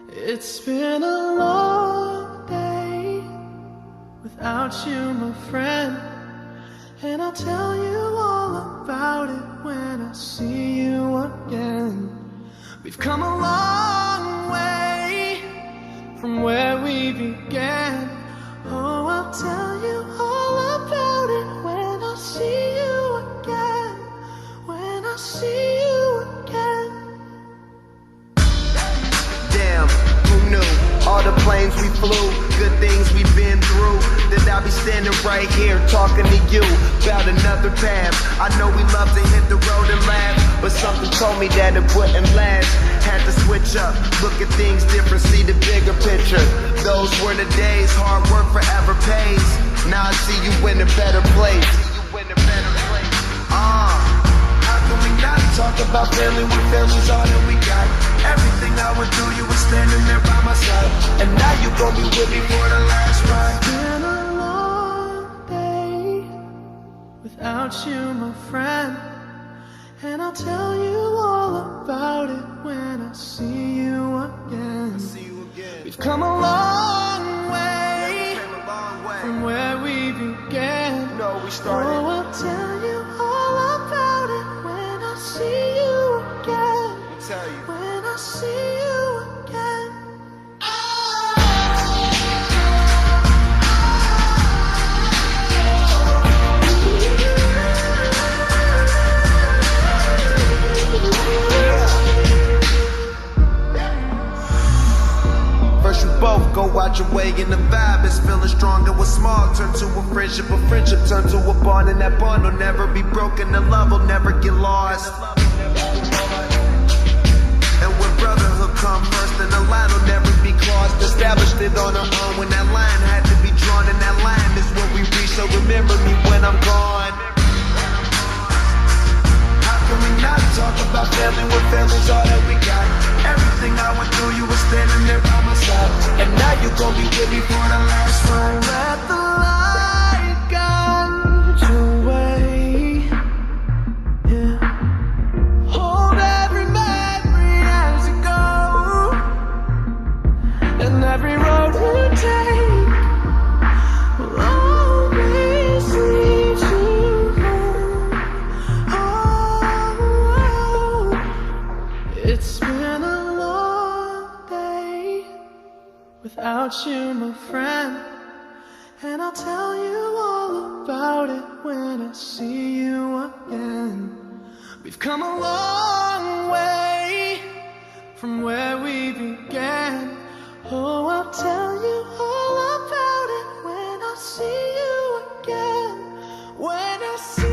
It's been a long day without you, my friend, and I'll tell you all about it when I see you again. We've come a long way from where we began. Oh, I'll tell you all about it when I see you again. When I see you again. Damn, who knew? All the planes we flew, good things we've been through. That I'll be standing right here talking to you about another path. I know we love to hit the road and laugh, but something told me that it wouldn't last. Had to switch up, look at things different, see the bigger picture. Those were the days, hard work forever pays. Now I see you in a better place. How can we not talk about family when family's all that we got? Everything I went through, you were standing there by my side, and now you gon' be with me for the last ride. It's been a long day without you, my friend, and I'll tell you all about it when I see you again. We've come a long way from where we began. No, we started. Oh, I'll tell you all about it when I see you again. Tell you. When I see you again. First you both go out your way and the vibe is feeling stronger. What's small turn to a friendship turn to a bond, and that bond will never be broken. The love will never get lost. And when brotherhood come first, then the line will never be crossed. Established it on our own when that line had to be drawn, and that line is what we reach. So remember me when I'm gone. How can we not talk about family when family's all that we got? Everything I went through, you were standing there by my side, and now you gon' be with me for the last ride. Let the light guide your way. Yeah. Hold every memory as you go, and every road you take will always lead you home. Oh, it's been a long day without you, my friend, and I'll tell you all about it when I see you again. We've come a long way from where we began. Oh, I'll tell you all about it when I see you again. When I see you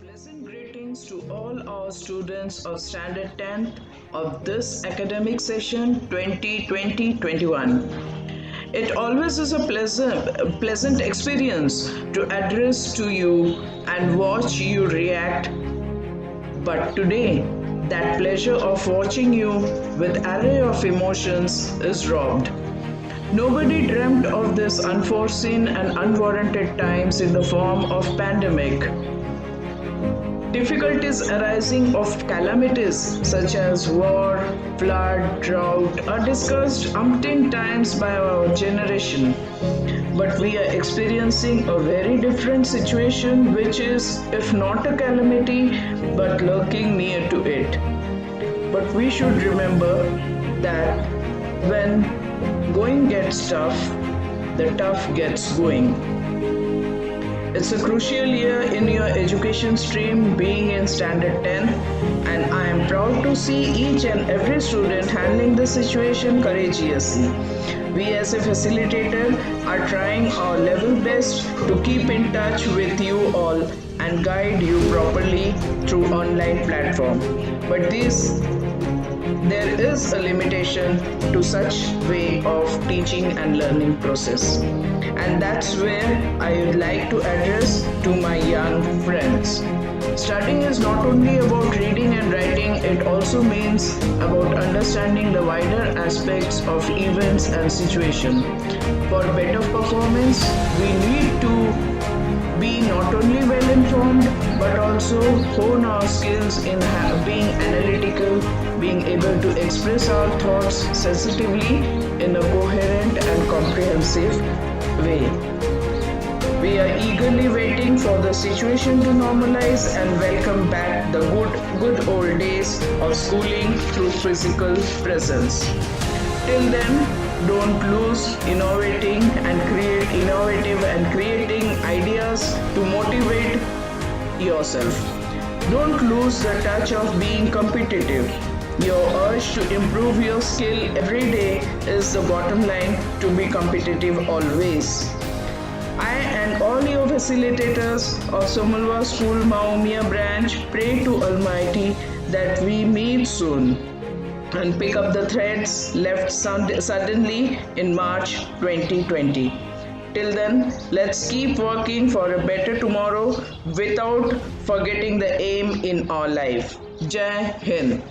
Pleasant greetings to all our students of Standard 10th of this academic session 2020-21. It always is a pleasant experience to address to you and watch you react. But today, that pleasure of watching you with array of emotions is robbed. Nobody dreamt of this unforeseen and unwarranted times in the form of pandemic. difficulties arising of calamities such as war, flood, drought are discussed umpteen times by our generation. But we are experiencing a very different situation, which is, if not a calamity, but lurking near to it. But we should remember that when going gets tough, the tough gets going. It's a crucial year in your education stream, being in Standard 10, and I am proud to see each and every student handling the situation courageously. We as a facilitator are trying our level best to keep in touch with you all and guide you properly through online platform. But there is a limitation to such way of teaching and learning process, and that's where I would like to address to my young friends. Studying is not only about reading and writing, it also means about understanding the wider aspects of events and situation. For better performance, we need to be not only well informed but also hone our skills in being analytical, being able to express our thoughts sensitively in a coherent and comprehensive way. We are eagerly waiting for the situation to normalize and welcome back the good old days of schooling through physical presence. Till then, don't lose innovating and creating ideas to motivate yourself. Don't lose the touch of being competitive. Your urge to improve your skill every day is the bottom line to be competitive always. I and all your facilitators of Somalwa School Maumia branch pray to Almighty that we meet soon and pick up the threads left suddenly in March 2020. Till then, let's keep working for a better tomorrow without forgetting the aim in our life. Jai Hind.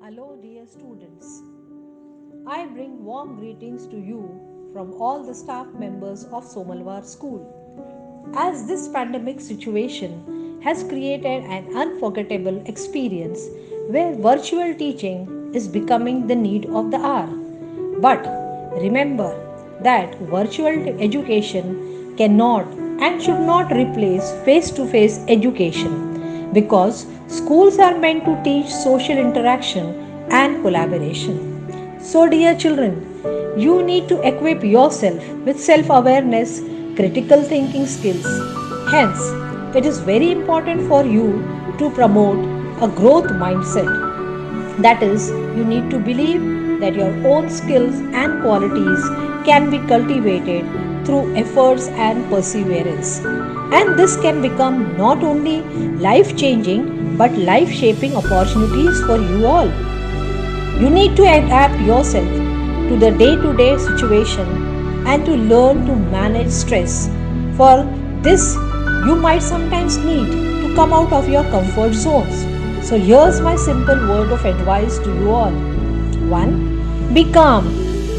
Hello, dear students. I bring warm greetings to you from all the staff members of Somalwar School. As this pandemic situation has created an unforgettable experience where virtual teaching is becoming the need of the hour. But remember that virtual education cannot and should not replace face to face education because schools are meant to teach social interaction and collaboration. So, dear children, you need to equip yourself with self awareness, critical thinking skills. Hence, it is very important for you to promote a growth mindset. That is, you need to believe that your own skills and qualities can be cultivated through efforts and perseverance. And this can become not only life changing but life shaping opportunities for you all. You need to adapt yourself to the day to day situation and to learn to manage stress. For this, you might sometimes need to come out of your comfort zones. So, here's my simple word of advice to you all. 1. Be calm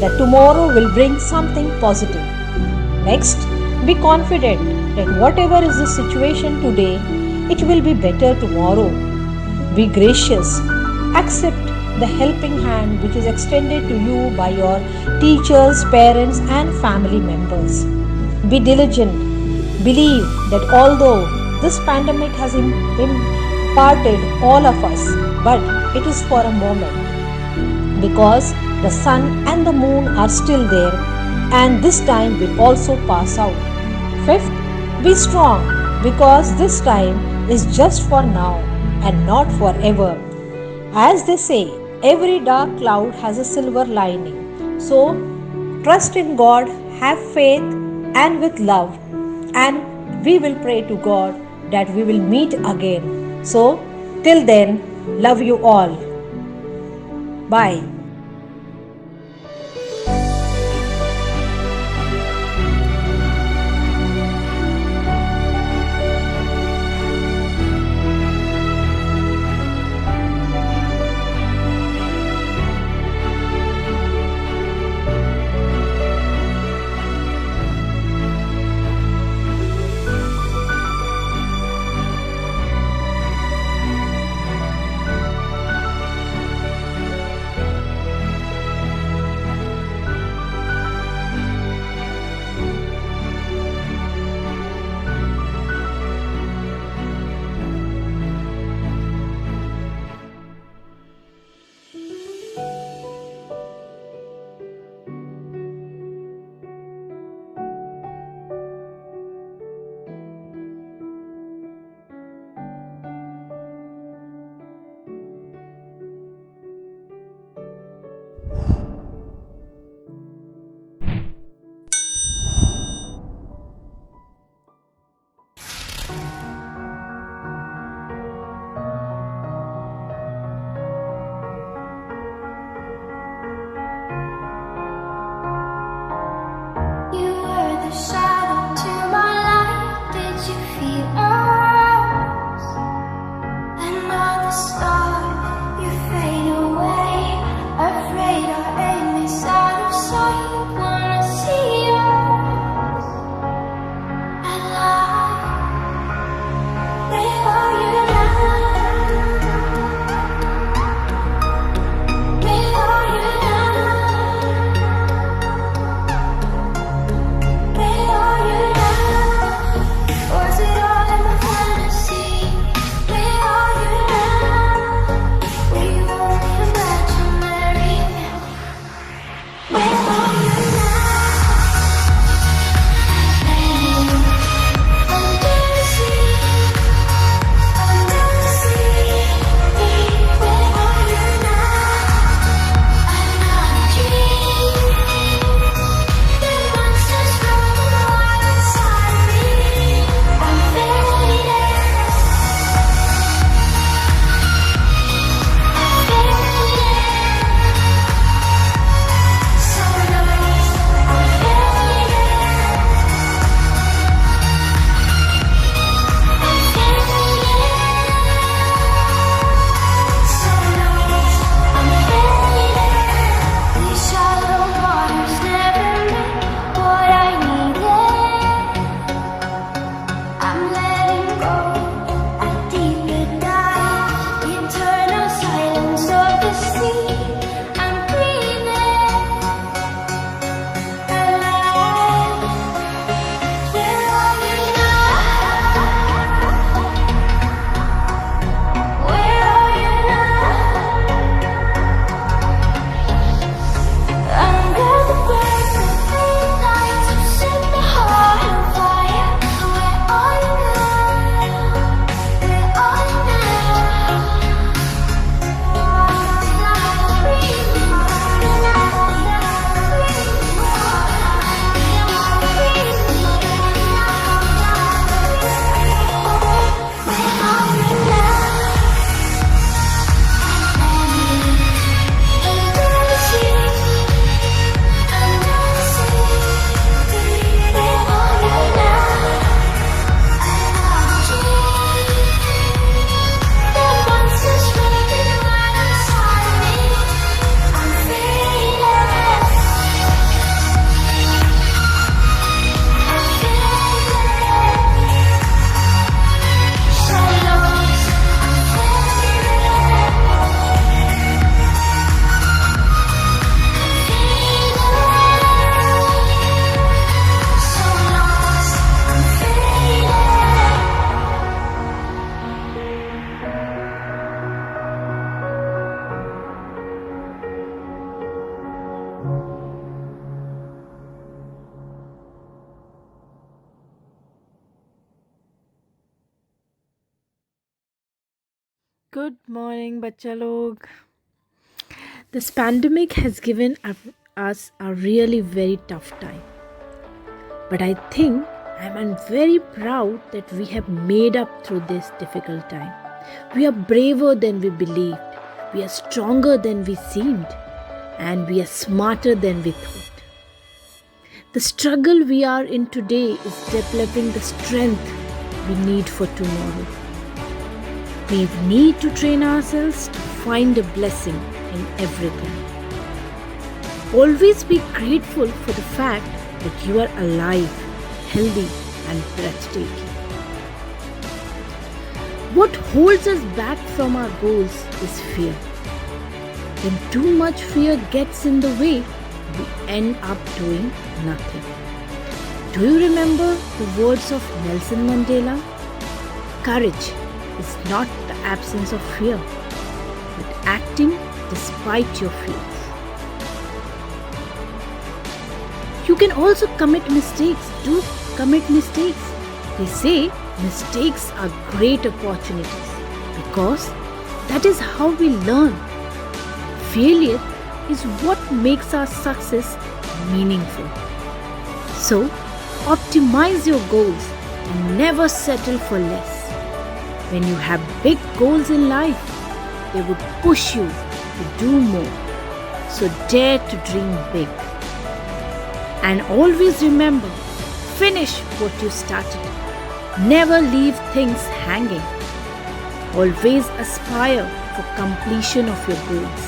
that tomorrow will bring something positive. Next, be confident that whatever is the situation today, it will be better tomorrow. Be gracious. Accept the helping hand which is extended to you by your teachers, parents, and family members. Be diligent. Believe that although this pandemic has imparted all of us, but it is for a moment because the sun and the moon are still there and this time will also pass out. Fifth, be strong because this time is just for now and not forever. As they say, every dark cloud has a silver lining. So, trust in God, have faith, and with love. And we will pray to God that we will meet again. So, Till then, love you all. Bye. You were the shadow to my light. Did you feel us? Another star, you fade away. Afraid our aim is out of sight. Wanna see us alive. Where are you now? Where are you now? Where are you now? Was it all in my fantasy? Where are you now? Were you only imaginary? Where are you now? Under the sea, under the sea. Where are you now? Another dream. The monsters roll right inside me. I'm fading. I'm fading. So nice. I'm fading. I'm fading. So nice. I'm fading. These shallow waters never meant what I needed. I'm letting go a deeper dive. Eternal silence of the sea. I'm breathing alive. Where are you now? Where are you now? Under the perfect lights, you set the heart on fire. Where are you now? Where are you now? Good morning, बच्चा लोग. This pandemic has given us a really very tough time. But I think I'm very proud that we have made up through this difficult time. We are braver than we believed. We are stronger than we seemed. And we are smarter than we thought. The struggle we are in today is developing the strength we need for tomorrow. We need to train ourselves to find a blessing in everything. Always be grateful for the fact that you are alive, healthy, and breathtaking. What holds us back from our goals is fear. When too much fear gets in the way, we end up doing nothing. Do you remember the words of Nelson Mandela? Courage is not the absence of fear, but acting despite your fears. You can also commit mistakes. Do commit mistakes. They say mistakes are great opportunities because that is how we learn. Failure is what makes our success meaningful. So, optimize your goals and never settle for less. When you have big goals in life, they would push you to do more. So dare to dream big. And always remember, finish what you started. Never leave things hanging. Always aspire for completion of your goals.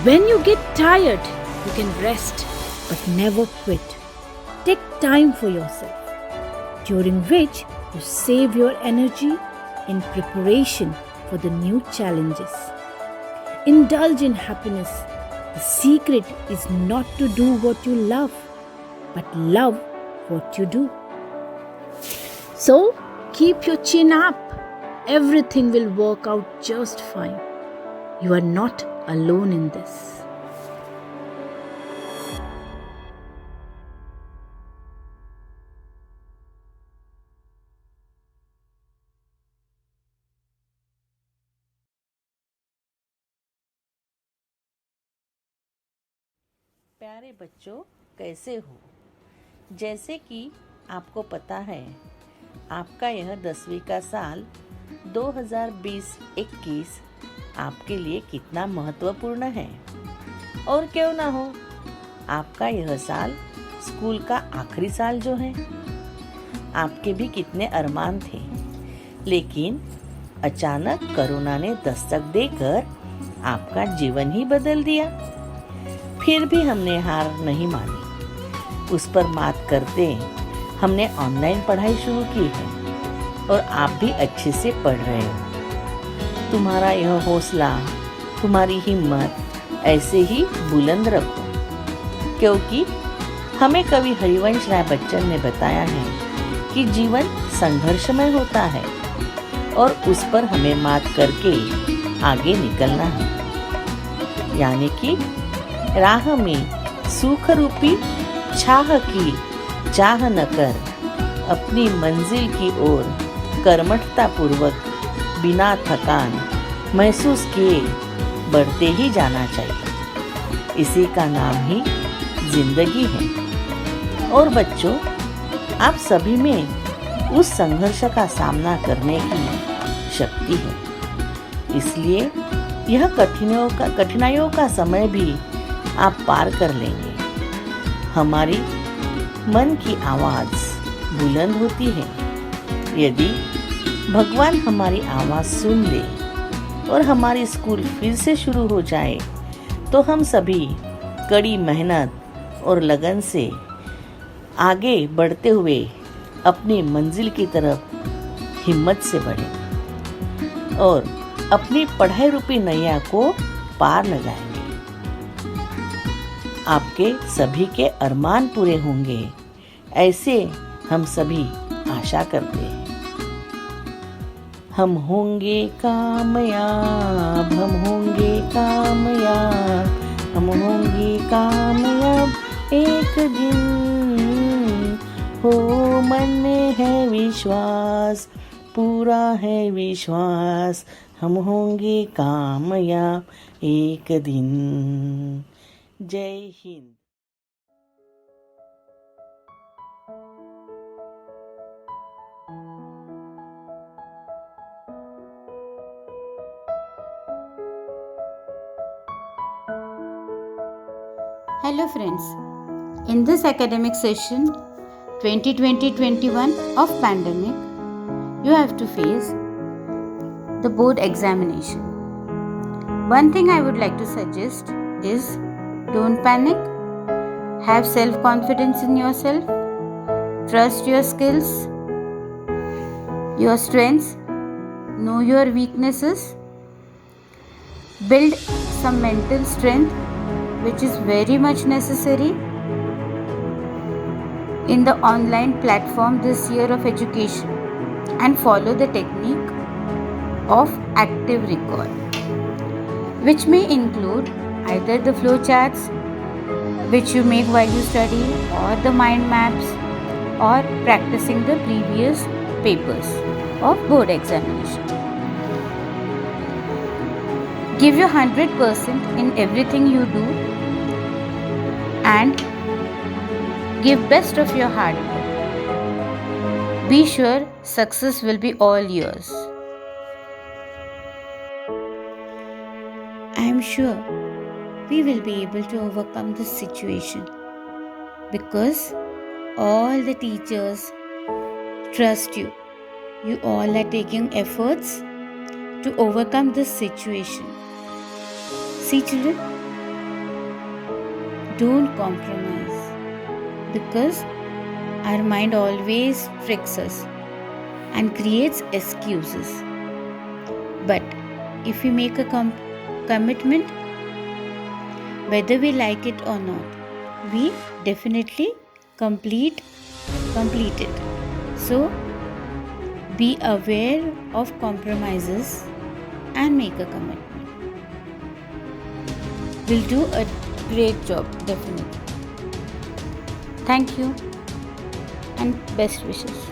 When you get tired, you can rest, but never quit. Take time for yourself, during which you save your energy in preparation for the new challenges. Indulge in happiness. The secret is not to do what you love, but love what you do. So, keep your chin up. Everything will work out just fine. You are not alone in this. प्यारे बच्चों, कैसे हो? जैसे कि आपको पता है, आपका यह 10वीं का साल 2020-21 आपके लिए कितना महत्वपूर्ण है। और क्यों ना हो, आपका यह साल स्कूल का आखिरी साल जो है। आपके भी कितने अरमान थे, लेकिन अचानक कोरोना ने दस्तक देकर आपका जीवन ही बदल दिया। फिर भी हमने हार नहीं मानी। उस पर मात करते हमने ऑनलाइन पढ़ाई शुरू की है और आप भी अच्छे से पढ़ रहे हो। तुम्हारा यह हौसला, तुम्हारी हिम्मत ऐसे ही बुलंद रखो, क्योंकि हमें कवि हरिवंश राय बच्चन ने बताया है कि जीवन संघर्षमय होता है और उस पर हमें मात करके आगे निकलना है। यानी कि राह में सूख रूपी छाह की चाह न कर, अपनी मंजिल की ओर कर्मठता पूर्वक बिना थकान महसूस किए बढ़ते ही जाना चाहिए। इसी का नाम ही जिंदगी है। और बच्चों, आप सभी में उस संघर्ष का सामना करने की शक्ति है। इसलिए यह कठिनाइयों का समय भी आप पार कर लेंगे। हमारी मन की आवाज़ बुलंद होती है। यदि भगवान हमारी आवाज़ सुन ले और हमारी स्कूल फिर से शुरू हो जाए, तो हम सभी कड़ी मेहनत और लगन से आगे बढ़ते हुए अपनी मंजिल की तरफ हिम्मत से बढ़ें और अपनी पढ़ाई रूपी नैया को पार लगाएंगे। आपके सभी के अरमान पूरे होंगे, ऐसे हम सभी आशा करते हैं। हम होंगे कामयाब, हम होंगे कामयाब, हम होंगे कामयाब एक दिन। हो मन में है विश्वास, पूरा है विश्वास, हम होंगे कामयाब एक दिन। जय Hind. Hello friends. In this academic session 2020-21 of pandemic, you have to face the board examination. One thing I would like to suggest is don't panic. Have self-confidence in yourself. Trust your skills, your strengths, know your weaknesses. Build some mental strength, which is very much necessary in the online platform this year of education, and follow the technique of active recall, which may include either the flowcharts which you make while you study, or the mind maps, or practicing the previous papers of board examination. Give your 100% in everything you do and give best of your hard work. Be sure success will be all yours. I am sure we will be able to overcome this situation because all the teachers trust you. You all are taking efforts to overcome this situation. See children, don't compromise because our mind always tricks us and creates excuses. But if we make a commitment, whether we like it or not, we definitely complete it. So be aware of compromises and make a commitment. We'll do a great job, definitely. Thank you and best wishes.